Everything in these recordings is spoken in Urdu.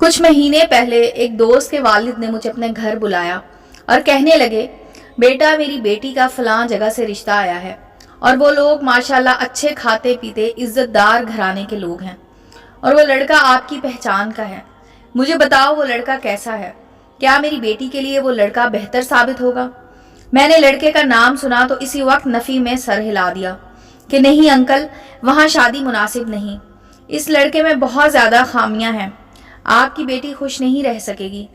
کچھ مہینے پہلے ایک دوست کے والد نے مجھے اپنے گھر بلایا اور کہنے لگے، بیٹا میری بیٹی کا فلاں جگہ سے رشتہ آیا ہے اور وہ لوگ ماشاءاللہ اچھے کھاتے پیتے عزت دار گھرانے کے لوگ ہیں اور وہ لڑکا آپ کی پہچان کا ہے۔ مجھے بتاؤ وہ لڑکا کیسا ہے؟ کیا میری بیٹی کے لیے وہ لڑکا بہتر ثابت ہوگا؟ میں نے لڑکے کا نام سنا تو اسی وقت نفی میں سر ہلا دیا کہ نہیں انکل، وہاں شادی مناسب نہیں، اس لڑکے میں بہت زیادہ خامیاں ہیں، آپ کی بیٹی خوش نہیں رہ سکے گی۔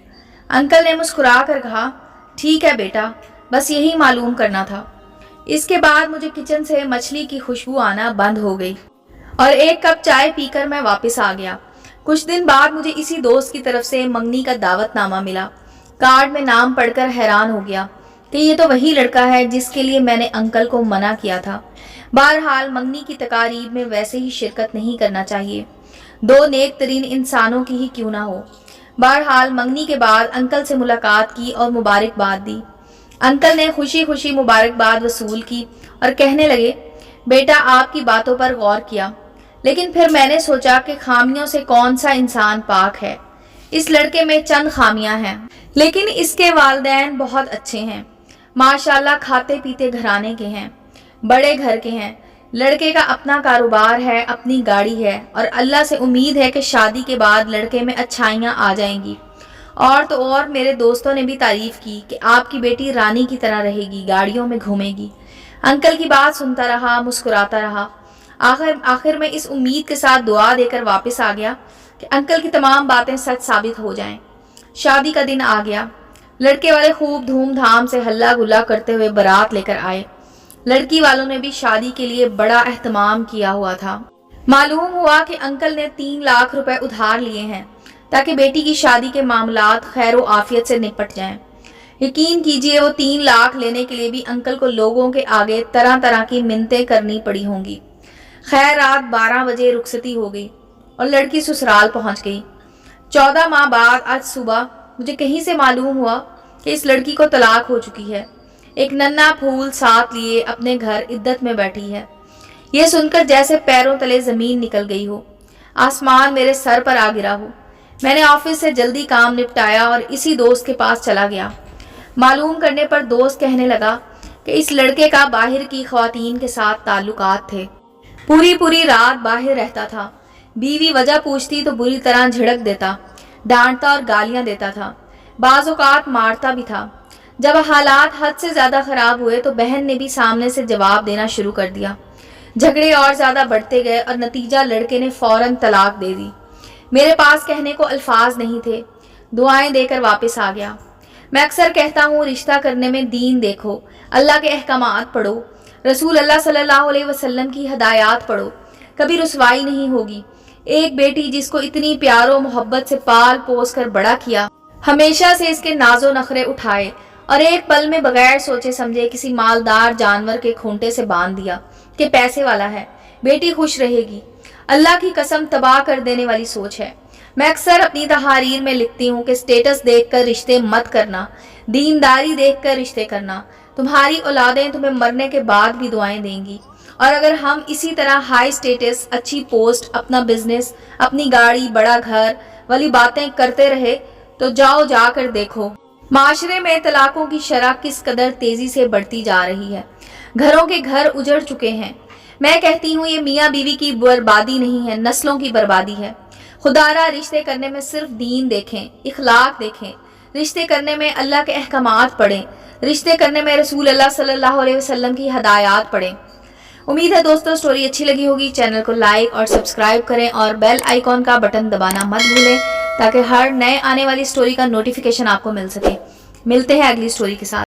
انکل نے مسکرا کر کہا، ٹھیک ہے بیٹا، بس یہی معلوم کرنا تھا۔ اس کے بعد مجھے کچن سے مچھلی کی خوشبو آنا بند ہو گئی اور ایک کپ چائے پی کر میں واپس آ گیا۔ کچھ دن بعد مجھے اسی دوست کی طرف سے منگنی کا دعوت نامہ ملا۔ کارڈ میں نام پڑھ کر حیران ہو گیا کہ یہ تو وہی لڑکا ہے جس کے لیے میں نے انکل کو منع کیا تھا۔ بہرحال منگنی کی تقاریب میں ویسے ہی شرکت نہیں کرنا چاہیے، دو نیک ترین انسانوں کی ہی کیوں نہ ہو۔ بہرحال منگنی کے بعد انکل سے ملاقات کی اور مبارکباد دی۔ انکل نے خوشی خوشی مبارکباد وصول کی اور کہنے لگے، بیٹا آپ کی باتوں پر غور کیا، لیکن پھر میں نے سوچا کہ خامیوں سے کون سا انسان پاک ہے۔ اس لڑکے میں چند خامیاں ہیں، لیکن اس کے والدین بہت اچھے ہیں، ماشاءاللہ کھاتے پیتے گھرانے کے ہیں، بڑے گھر کے ہیں۔ لڑکے کا اپنا کاروبار ہے، اپنی گاڑی ہے اور اللہ سے امید ہے کہ شادی کے بعد لڑکے میں اچھائیاں آ جائیں گی۔ اور تو اور میرے دوستوں نے بھی تعریف کی کہ آپ کی بیٹی رانی کی طرح رہے گی، گاڑیوں میں گھومے گی۔ انکل کی بات سنتا رہا، مسکراتا رہا۔ آخر میں اس امید کے ساتھ دعا دے کر واپس آ گیا کہ انکل کی تمام باتیں سچ ثابت ہو جائیں۔ شادی کا دن آ گیا۔ لڑکے والے خوب دھوم دھام سے ہلا گلا کرتے ہوئے بارات لے کر آئے۔ لڑکی والوں نے بھی شادی کے لیے بڑا اہتمام کیا ہوا تھا۔ معلوم ہوا کہ انکل نے 3 لاکھ روپے ادھار لیے ہیں تاکہ بیٹی کی شادی کے معاملات خیر و عافیت سے نپٹ جائیں۔ یقین کیجئے وہ 3 لاکھ لینے کے لیے بھی انکل کو لوگوں کے آگے طرح طرح کی منتیں کرنی پڑی ہوں گی۔ خیر رات 12 بجے رخصتی ہو گئی اور لڑکی سسرال پہنچ گئی۔ 14 ماہ بعد آج صبح مجھے کہیں سے معلوم ہوا کہ اس لڑکی کو طلاق ہو چکی ہے۔ ایک ننھا پھول ساتھ لیے اپنے گھر عدت میں بیٹھی ہے۔ یہ سن کر جیسے پیروں تلے زمین نکل گئی ہو، آسمان میرے سر پر آ گرا ہو۔ میں نے آفس سے جلدی کام نپٹایا اور اسی دوست کے پاس چلا گیا۔ معلوم کرنے پر دوست کہنے لگا کہ اس لڑکے کا باہر کی خواتین کے ساتھ تعلقات تھے، پوری رات باہر رہتا تھا، بیوی وجہ پوچھتی تو بری طرح جھڑک دیتا، ڈانٹتا اور گالیاں دیتا تھا، بعض اوقات مارتا بھی تھا۔ جب حالات حد سے زیادہ خراب ہوئے تو بہن نے بھی سامنے سے جواب دینا شروع کر دیا۔ جھگڑے اور زیادہ بڑھتے گئے اور نتیجہ لڑکے نے فوراً طلاق دے دی۔ میرے پاس کہنے کو الفاظ نہیں تھے، دعائیں دے کر واپس آ گیا۔ میں اکثر کہتا ہوں رشتہ کرنے میں دین دیکھو، اللہ کے احکامات پڑھو، رسول اللہ صلی اللہ علیہ وسلم کی ہدایات پڑھو، کبھی رسوائی نہیں ہوگی۔ ایک بیٹی جس کو اتنی پیار و محبت سے پال پوس کر بڑا کیا، ہمیشہ سے اس کے ناز و نخرے اٹھائے اور ایک پل میں بغیر سوچے سمجھے کسی مالدار جانور کے کھونٹے سے باندھ دیا کہ پیسے والا ہے، بیٹی خوش رہے گی، اللہ کی قسم تباہ کر دینے والی سوچ ہے۔ میں اکثر اپنی تحاریر میں لکھتی ہوں کہ سٹیٹس دیکھ کر رشتے مت کرنا، دینداری دیکھ کر رشتے کرنا، تمہاری اولادیں تمہیں مرنے کے بعد بھی دعائیں دیں گی۔ اور اگر ہم اسی طرح ہائی سٹیٹس، اچھی پوسٹ، اپنا بزنس، اپنی گاڑی، بڑا گھر والی باتیں کرتے رہے تو جا کر دیکھو معاشرے میں طلاقوں کی شرح کس قدر تیزی سے بڑھتی جا رہی ہے۔ گھروں کے گھر اجڑ چکے ہیں۔ میں کہتی ہوں یہ میاں بیوی کی بربادی نہیں ہے، نسلوں کی بربادی ہے۔ خدا را رشتے کرنے میں صرف دین دیکھیں، اخلاق دیکھیں، رشتے کرنے میں اللہ کے احکامات پڑھیں، رشتے کرنے میں رسول اللہ صلی اللہ علیہ وسلم کی ہدایات پڑھیں۔ امید ہے دوستو سٹوری اچھی لگی ہوگی۔ چینل کو لائک اور سبسکرائب کریں اور بیل آئیکن کا بٹن دبانا مت بھولیں تاکہ ہر نئے آنے والی سٹوری کا نوٹیفیکیشن آپ کو مل سکے۔ ملتے ہیں اگلی سٹوری کے ساتھ۔